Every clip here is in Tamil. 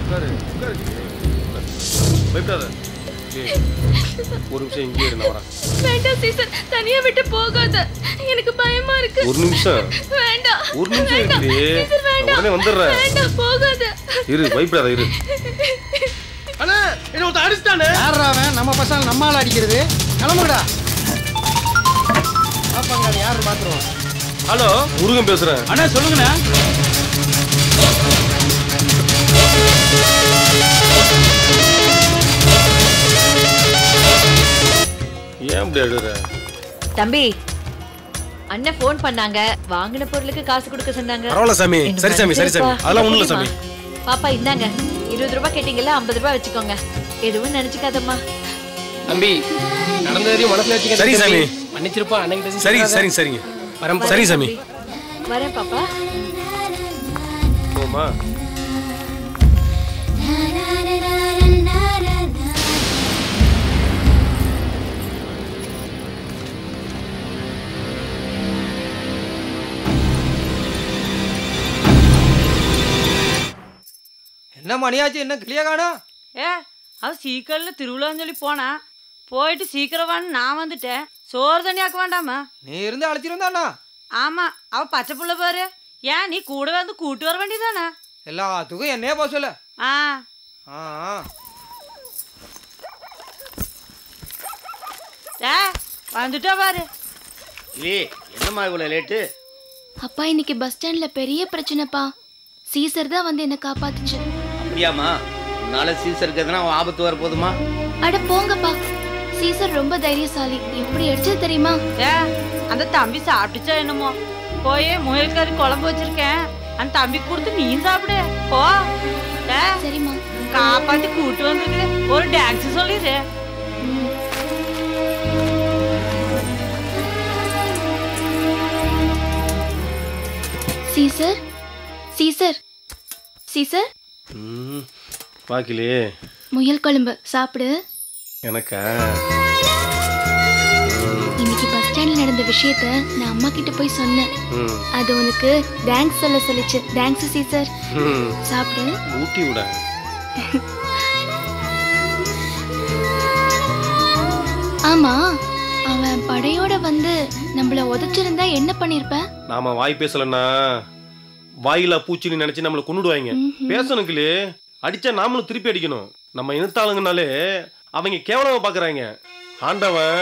உட்காரு உட்காரு பயப்படாத. ஒரு நிமிஷம் இங்கே இரு, நான் வரேன். வேண்டாம் சீசர், தனியா விட்டு போகாத, எனக்கு பயமா இருக்கு. ஒரு நிமிஷம். வேண்டாம். ஒரு நிமிஷம் இரு, உடனே வந்துடுறேன். வேண்டாம், போகாத. இரு, பயப்படாத இரு. அண்ணா என்ன ஒருத்த அடிச்சிட்டானே. யாரா அவன்? நம்ம பசங்க நம்மால அடிக்கிறது. கிளம்புடா. பாப்பாங்க யாரு பாத்துருவோம். ஹலோ, முருகன் பேசுறேன். அண்ணா சொல்லுங்கண்ணா. ஏன் இப்படி அழுற? தம்பி, அண்ணன் போன் பண்ணாங்க, வாங்கின பொருளுக்கு காசு கொடுக்க சொன்னாங்க. பரவாயில்ல சாமி. சரி சாமி, சரி சாமி, அதெல்லாம் ஒண்ணும் இல்ல சாமி. பாப்பா இந்தாங்க, 20 ரூபாய் கேட்டீங்கல்ல, 50 ரூபாய் வச்சுக்கோங்க. எதுவும் நினைச்சுக்காதம்மா. தம்பி நடந்ததையும் மனசுல வச்சுக்க. சரி சாமி, மன்னிச்சிருப்பா அண்ணன். சரி சரி சரிங்க. சரி சாமி. வரேன் பாப்பா. போமா. என்ன மணியாச்சு? என்ன கிளியா காணோம்? அவ சீக்கிரம்ல திருவிழான்னு சொல்லி போனா, போயிட்டு சீக்கிரவான்னு நான் வந்துட்டேன். சோறு தண்ணி ஆக்க வேண்டாமா? நீ இருந்து அழைச்சிருந்தாண்ணா. ஆமா, அவ பச்சை புள்ள பாரு. ஏன் நீ கூட வந்து கூட்டு வர வேண்டியதானே? எல்லாத்துக்கும் என்னையே போக சொல்ல. வந்துட்டா பாரு. என்னம்மா இவ்வளவு லேட்டு? அப்பா இன்னைக்கு பஸ் ஸ்டாண்ட்ல பெரிய பிரச்சனைப்பா. சீசர் தான் வந்து என்ன காப்பாத்துச்சு. அப்படியாமா? உன்னால சீசருக்கு எதனா ஆபத்து வர போதுமா? அட போங்கப்பா, சீசர் ரொம்ப தைரியசாலி. எப்படி அடிச்சது தெரியுமா? அந்த தம்பி சாப்பிட்டுச்சா என்னமோ. போய் முயல் கறி குழம்பு வச்சிருக்கேன், அந்த தம்பி கொடுத்து நீ சாப்பிடு போ. சரிம்மா. காப்பாத்தி கூட்டு வந்துருக்கு, ஒரு டாக்ஸி சொல்லிடு. Caesar, Caesar, Caesar. பாக்கிலே முயல் குழம்பு சாப்பிடு. எனக்கா? இன்னைக்கு பஸ் ஸ்டாண்ட்ல நடந்த விஷயத்த நான் அம்மா கிட்ட போய் சொன்னேன். அது உனக்கு தேங்க்ஸ் சொல்ல சொல்லிச்சு. Thanks Caesar. சாப்பிடு. ஊட்டி விட. ஆமா, அவன் படையோட வந்து நம்மள உதைச்சிருந்தா என்ன பண்ணிருப்ப? நாம வாய் பேசலன்னா வாயில பூச்சின்னு நினைச்சு நம்மள கொன்னுடுவாங்க. பேசணுங்களே, அடிச்சா நாமளும் திருப்பி அடிக்கணும். நம்ம இனத்தாளுங்கனாலே அவங்க கேவலமா பாக்குறாங்க. ஆண்டவன்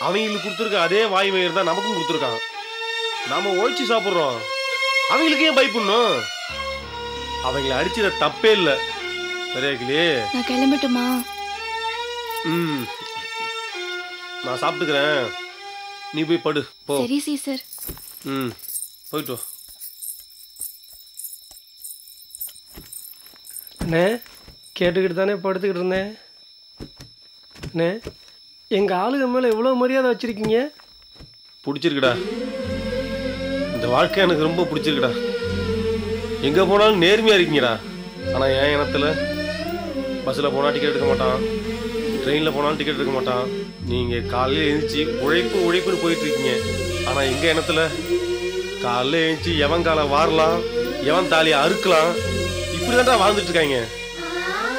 அவங்களுக்கு கொடுத்துருக்க அதே வாய் வயிறு தான் நமக்கும் கொடுத்துருக்கான். நாம உழைச்சி சாப்பிட்றோம், அவங்களுக்கு ஏன் பயப்படணும்? அவங்கள அடிச்சத தப்பே இல்லை. சரியாக்கிலே? நான் கிளம்பட்டுமா? நான் சாப்பிட்டுக்கிறேன், நீ போய் படு போ. சரி சீசர். போயிட்டு வா. அண்ணே, கேட்டுக்கிட்டு தானே படுத்துக்கிட்டு இருந்தேன். அண்ணே, எங்கள் ஆளுங்க மேலே எவ்வளோ மரியாதை வச்சுருக்கீங்க. பிடிச்சிருக்குடா, இந்த வாழ்க்கை எனக்கு ரொம்ப பிடிச்சிருக்குடா. எங்கே போனாலும் நேர்மையாக இருக்கீங்கடா. ஆனால் என் இனத்தில் பஸ்ஸில் போனால் டிக்கெட் எடுக்க மாட்டான், ட்ரெயினில் போனாலும் டிக்கெட் எடுக்க மாட்டான். நீங்கள் காலையில் எழுந்திரிச்சு உழைப்புன்னு போயிட்டுருக்கீங்க. ஆனால் எங்கள் இனத்தில் காலையில் எழுந்திரிச்சு எவன் காலை வாரலாம், எவன் தாலியை அறுக்கலாம், இப்படி தான்டா வாழ்ந்துட்டு இருக்காங்க.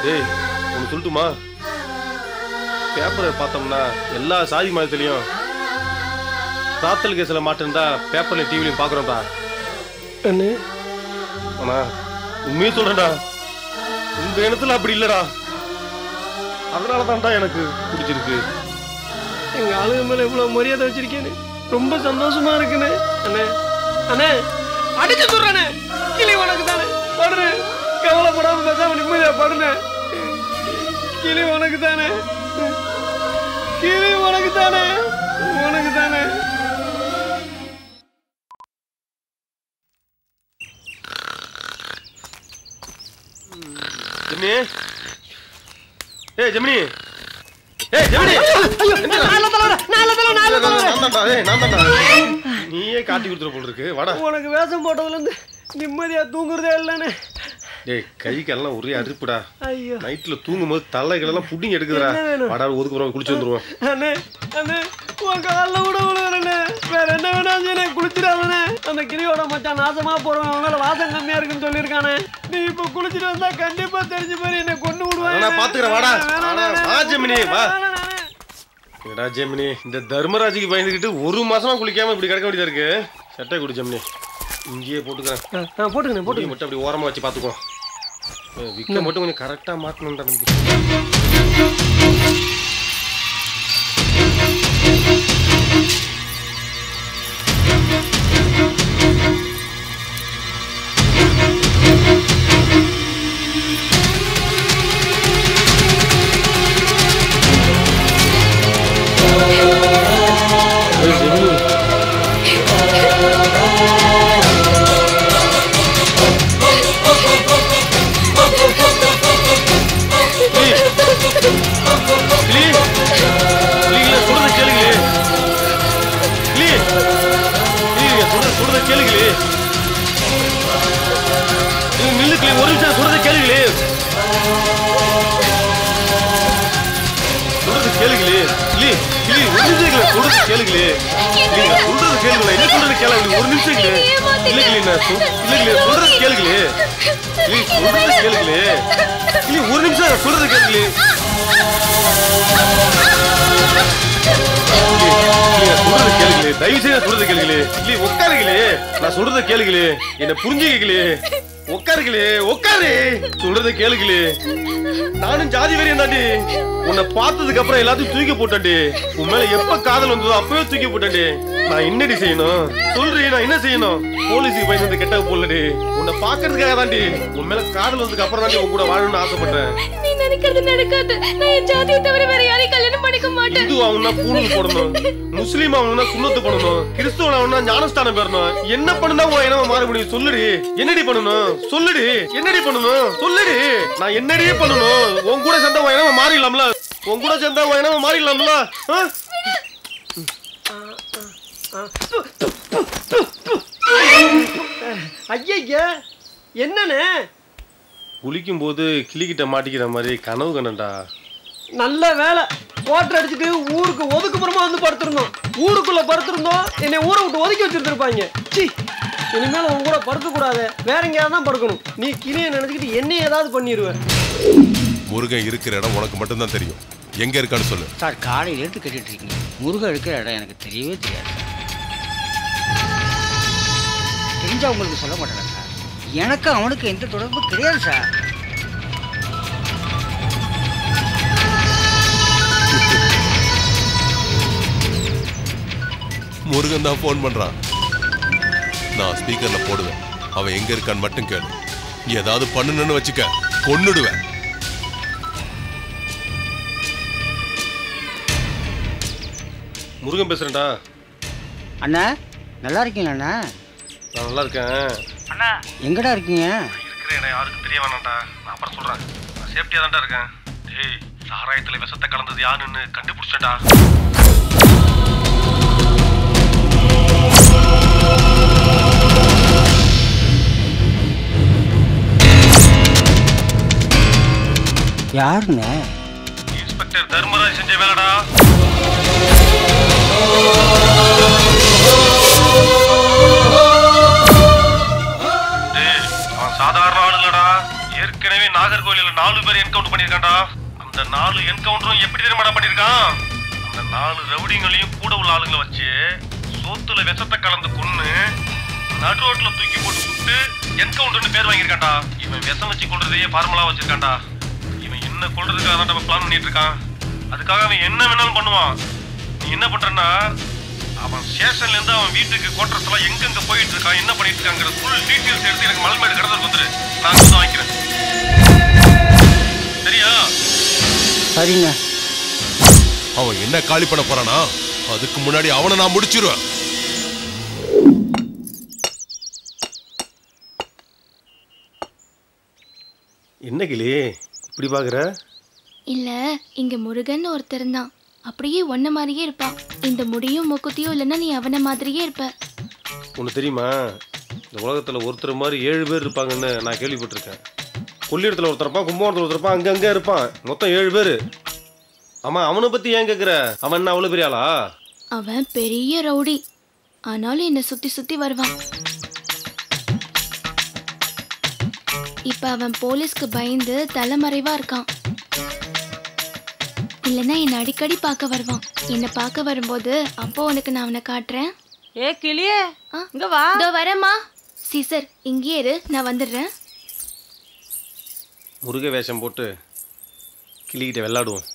டேய், ஒன்று சொல்லட்டுமா? பேப்பரை பார்த்தோம்னா எல்லா சாதி மதத்துலேயும் ராத்தல் கேஸில் மாட்டிருந்தா பேப்பர்லையும் டிவிலையும் பார்க்குறோம்டா. அண்ணே, ஆனால் உண்மையை சொல்கிறேன்டா, உங்கள் இனத்தில் அப்படி இல்லைடா. அதனால தான்டா எனக்கு பிடிச்சிருக்கு. எங்கள் ஆளுங்க மேலே எவ்வளோ மரியாதை வச்சுருக்கேன்னு ரொம்ப சந்தோஷமா இருக்குண்ணே. அண்ணே, அண்ணே அடிச்சு சொல்கிறேண்ணே, கிளி உனக்கு தானே படுற. கவலைப்படாமல் பேசாம நிம்மதியாக படுனே. கிளி உனக்கு தானே, கிளி உனக்கு தானே, உனக்கு தானே. ஜெமினி, ஏய் ஜெமினி, ஏய் ஜெமினி, நீயே காட்டி கொடுத்துற போல இருக்கு. வாடா. உனக்கு வேஷம் போட்டதுலேருந்து நிம்மதியாக தூங்குறதே இல்லைண்ணே. டேய் கை காலெல்லாம் ஒரே அறுப்புடா. ஐயோ நைட்ல தூங்கும்போது தலைகளெல்லாம் புடிங்கி எடுக்குதுடா. வாடா ஒதுக்கு போறோம் குளிச்சு வந்துருவோம். அண்ணே அண்ணே உன் காலில் கூட விழுவுறண்ணே. வேற என்ன வேணாச்சுண்ணே குளிச்சிடாதண்ணே. அந்த கிளியோட மச்சான் நாசமா போறவன் அவனால வாசம் கம்மியா இருக்குன்னு சொல்லியிருக்கானே. நீ இப்போ குளிச்சுட்டு வந்தா கண்டிப்பா தெரிஞ்சு போய் என்னை கொண்டு விடுவாங்க. நான் பாத்துக்கிறேன் வாடா. வா ஜெமினி வா. ஏடா ஜெமினி இந்த தர்மராஜுக்கு பயந்துக்கிட்டு ஒரு மாசமா குளிக்காம இப்படி கிடக்க வேண்டியதா இருக்கு. சட்டை குடி ஜெமினி. இங்கேயே போட்டுக்கிறேன். போட்டுக்கண்ணே போட்டுக்க மட்டும் அப்படி ஓரமா வச்சு பாத்துக்கோ. விக்க மட்டும் கொஞ்சம் கரெக்டா மாட்டணும்டா தம்பி. நான் சொல்றத கேளுங்களே. என்ன புரிஞ்சுக்கீங்களே. உட்காருங்களே உட்காரு. சொல்றத கேளுங்களே. நானும் ஜாதி வெறியன் தாண்டி. உன்னை பார்த்ததுக்கு அப்புறம் எல்லாத்தையும் தூக்கி போட்டாண்டி. உன் மேல எப்ப காதல் வந்ததோ அப்பவே தூக்கி போட்டாண்டி. நான் என்னடி செய்யணும் சொல்றீ? நான் என்ன செய்யணும்? போலீஸுக்கு பயந்து வந்து கெட்ட போலடி. உன்னை பாக்குறதுக்காக தாண்டி. உன் மேல காதல் வந்ததுக்கு அப்புறம் தாண்டி உன் கூட வாழணும்னு ஆசைப்பட்டேன். நீ நினைக்கிறது நடக்காது. நான் என் ஜாதியை தவிர வேற யாரையும் கல்யாணம் பண்ணிக்க மாட்டேன். இந்து அவனா பூணூல் போடணும். முஸ்லீம் அவனா சுண்ணத்து பண்ணணும். கிறிஸ்துவன் அவனா ஞானஸ்தானம் பெறணும். என்ன பண்ணுனா உன் இனமா மாற முடியும்? சொல்லுடி. என்னடி பண்ணணும் சொல்லுடி. என்னடி பண்ணணும் சொல்லுடி. நான் என்னடி பண்ணணும்? உன் கூட சேர்ந்தா உன் இனமா மாறிடலாம்ல. உன் கூட சேர்ந்தா உன் இனமா மாறிடலாம்ல. ஐயா என்னண்ணே? குளிக்கும் போது கிளிக்கிட்ட மாட்டிக்கிற மாதிரி கனவு கண்டா. நல்ல வேலை ஓட்டர் அடிச்சுட்டு ஊருக்கு ஒதுக்குப்புறமா வந்து படுத்திருந்தோம். ஊருக்குள்ள படுத்திருந்தோம் என்னை ஊரை விட்டு ஒதுக்கி வச்சிருந்துருப்பாங்க. சி இனிமேல் உன் கூட படுக்க கூடாது. வேற எங்கேயாவது தான் படுக்கணும். நீ கிளியை நினைச்சுக்கிட்டு என்ன ஏதாவது பண்ணிடுவேன். முருகன் இருக்கிற இடம் உனக்கு மட்டும்தான் தெரியும். எங்க இருக்கான்னு சொல்லு. சார் காலையில எடுத்து கட்டிட்டு இருக்கீங்க. முருகன் இருக்கிற இடம் எனக்கு தெரியவே தெரியாது. தெரிஞ்சா உங்களுக்கு சொல்ல மாட்டேன் சார். எனக்கு அவனுக்கு எந்த தொடர்பும் கிடையாது சார். முருகன் தான் போன் பண்றான். நான் ஸ்பீக்கர்ல போடுவேன். அவன் எங்க இருக்கான்னு மட்டும் கேளு. ஏதாவது பண்ணணும்னு வச்சுக்க கொன்னுடுவேன். முருகன் பேசுறேன்டா. அண்ணா நல்லா இருக்கீங்களா அண்ணா? நான் நல்லா இருக்கேன். அண்ணா எங்கடா இருக்கீங்க? இருக்கிற இடம் யாருக்கும் தெரிய வேணாம்டா. நான் அப்புறம் சொல்றேன். நான் சேஃப்டியா தான்டா இருக்கேன். டேய் சாராயத்துல விஷத்தை கலந்தது யாருன்னு கண்டுபிடிச்சேன்டா. யாருண்ணே? இன்ஸ்பெக்டர் தர்மராஜ் செஞ்ச வேலைடா. அவன் சாதாரண ஆள் இல்லடா. ஏற்கனவே நாகர்கோவிலில் 4 பேர் என்கவுண்டர் பண்ணியிருக்கான்டா. அந்த 4 என்கவுண்டரும் எப்படி தெரியுமாடா பண்ணியிருக்கான்? அந்த 4 ரவுடிங்களையும் கூட உள்ள ஆளுங்களை வச்சு சோத்துல விஷத்தை கலந்து கொன்னு நடு ரோட்ல தூக்கி போட்டு சுட்டு என்கவுண்டர்னு பேர் வாங்கியிருக்கான்டா. இவன் விஷம் வச்சு கொள்றதையே ஃபார்முலா வச்சிருக்கான்டா. இவன் என்ன கொள்றதுக்காக தான் நம்ம பிளான் பண்ணிட்டு இருக்கான். அதுக்காக அவன் என்ன வேணாலும் பண்ணுவான். நீ என்ன பண்றன்னா அவன் ஸ்டேஷன்ல இருந்து அவன் வீட்டுக்கு குவார்டர்ஸ் எல்லாம் எங்கெங்க போயிட்டு இருக்கான், என்ன பண்ணிட்டு இருக்காங்கிற ஃபுல் டீடைல்ஸ் எடுத்து எனக்கு மலைமேடு கடத்தல் வந்துரு. நான் வந்து வாங்கிக்கிறேன். சரியா? சரிங்க. அவன் என்ன காலி பண்ண போறானா? அதுக்கு முன்னாடி அவனை நான் முடிச்சிருவேன். என்ன கிளி இப்படி பாக்குற? இல்ல இங்க முருகன் ஒருத்தர் தான். அப்படியே ஒன்ன மாதிரியே இருப்பான். இந்த முடியும் மூக்குத்தியும் இல்லைன்னா நீ அவனை மாதிரியே இருப்ப. உனக்கு தெரியுமா இந்த உலகத்துல ஒருத்தர் மாதிரி 7 பேர் இருப்பாங்கன்னு நான் கேள்விப்பட்டிருக்கேன். கொள்ளிடத்தில் ஒருத்தர் இருப்பான், கும்பகோணத்தில் ஒருத்தர் இருப்பான், அங்கே இருப்பான். மொத்தம் 7 பேர். ஆமாம், அவனை பற்றி ஏன் கேட்குற? அவன் என்ன அவ்வளோ பெரிய ஆளா? அவன் பெரிய ரவுடி. ஆனாலும் என்னை சுற்றி சுற்றி வருவான். இப்போ அவன் போலீஸ்க்கு பயந்து தலைமறைவாக இருக்கான். இல்லைன்னா என்னை அடிக்கடி பார்க்க வருவான். என்னை பார்க்க வரும்போது அப்போ உனக்கு நான் அவனை காட்டுறேன். ஏ கிளியே, இங்க வா. இதோ வரேம்மா. சீசர், இங்கே இரு, நான் வந்துடுறேன். முருக வேஷம் போட்டு கிளிக்கிட்ட விளையாடுவோம்.